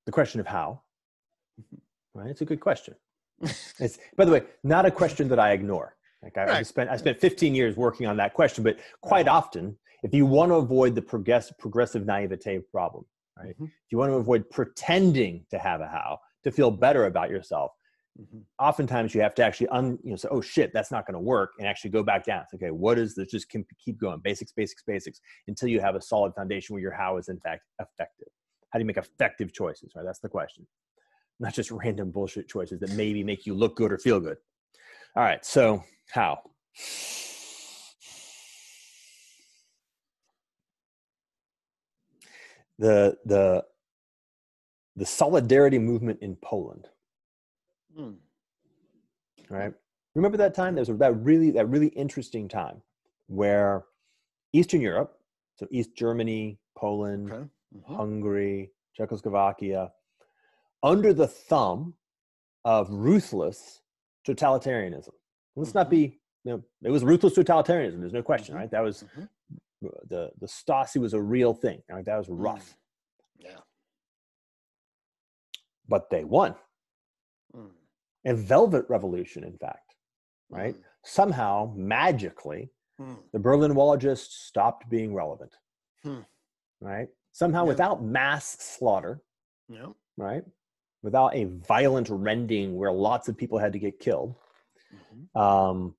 the question of how, right? It's a good question. It's, by the way, not a question that I ignore. Like I spent 15 years working on that question, but quite often, if you want to avoid the progressive naivete problem, right? If you want to avoid pretending to have a how, to feel better about yourself, oftentimes you have to actually say, oh shit, that's not going to work, and actually go back down. It's okay, what is this? Just keep going, basics, until you have a solid foundation where your how is in fact effective. How do you make effective choices, right? That's the question. Not just random bullshit choices that maybe make you look good or feel good. All right, so how? The solidarity movement in Poland. Right? Remember that time? There was that really interesting time where Eastern Europe, so East Germany, Poland, Hungary, Czechoslovakia, under the thumb of ruthless totalitarianism. Let's not be, it was ruthless totalitarianism. There's no question, right? That was the Stasi was a real thing. Right? That was rough. Yeah. But they won. A velvet revolution, in fact, right? Somehow, magically, the Berlin Wall just stopped being relevant, right? Somehow, without mass slaughter, right? Without a violent rending where lots of people had to get killed, the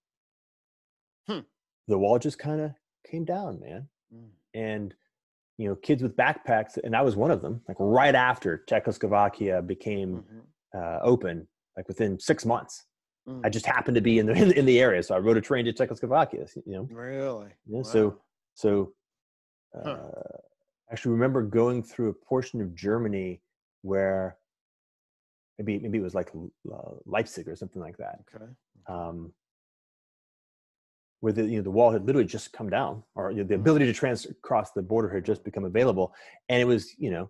wall just kind of came down, man. And, kids with backpacks, and I was one of them, like right after Czechoslovakia became open, like within 6 months. I just happened to be in the area, so I rode a train to Czechoslovakia. Really? Yeah. Wow. So actually remember going through a portion of Germany where maybe it was like Leipzig or something like that. Okay. Where the wall had literally just come down, or the ability to cross the border had just become available, and it was a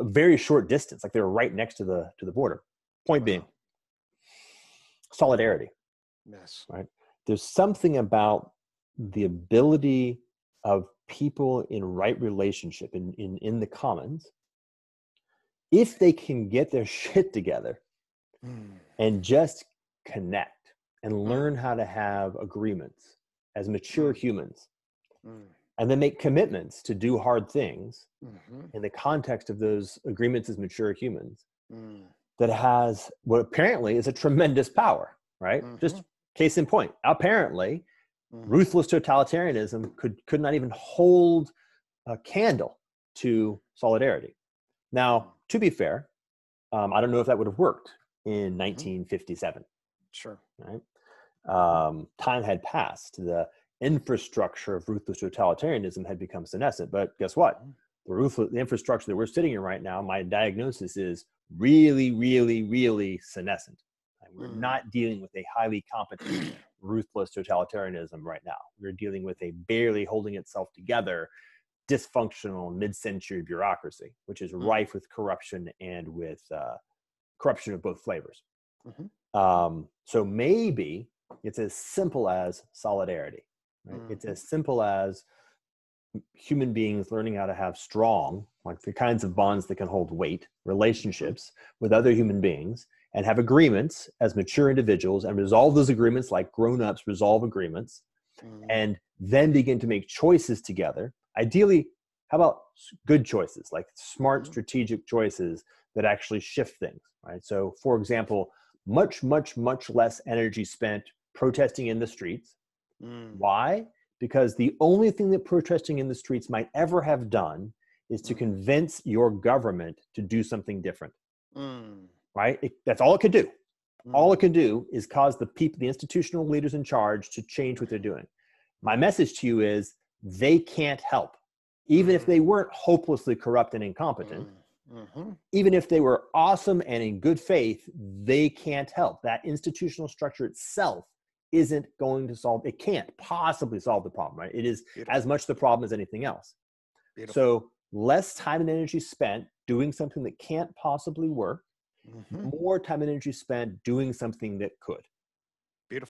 very short distance, like they were right next to the border. Point being, solidarity. Yes. Right. There's something about the ability of people in right relationship in the commons, if they can get their shit together and just connect and learn how to have agreements as mature humans, and then make commitments to do hard things in the context of those agreements as mature humans, that has what apparently is a tremendous power, right? Just case in point, apparently ruthless totalitarianism could not even hold a candle to solidarity. Now, to be fair, I don't know if that would have worked in 1957. Sure. Right? Time had passed. The infrastructure of ruthless totalitarianism had become senescent. But guess what? The infrastructure that we're sitting in right now, my diagnosis is really, really, really senescent. We're not dealing with a highly competent, ruthless totalitarianism right now. We're dealing with a barely holding itself together, dysfunctional mid-century bureaucracy, which is rife with corruption and with corruption of both flavors. So maybe it's as simple as solidarity. Right? It's as simple as human beings learning how to have strong, like the kinds of bonds that can hold weight, relationships with other human beings, and have agreements as mature individuals and resolve those agreements like grown-ups resolve agreements, and then begin to make choices together. Ideally, how about good choices, like smart strategic choices that actually shift things, right? So for example, much, much, much less energy spent protesting in the streets. Why? Because the only thing that protesting in the streets might ever have done is to convince your government to do something different. Right? That's all it could do. All it can do is cause the people, the institutional leaders in charge, to change what they're doing. My message to you is they can't help. Even if they weren't hopelessly corrupt and incompetent, even if they were awesome and in good faith, they can't help. That institutional structure itself isn't going to solve, it can't possibly solve the problem, right? It is as much the problem as anything else. So less time and energy spent doing something that can't possibly work, more time and energy spent doing something that could.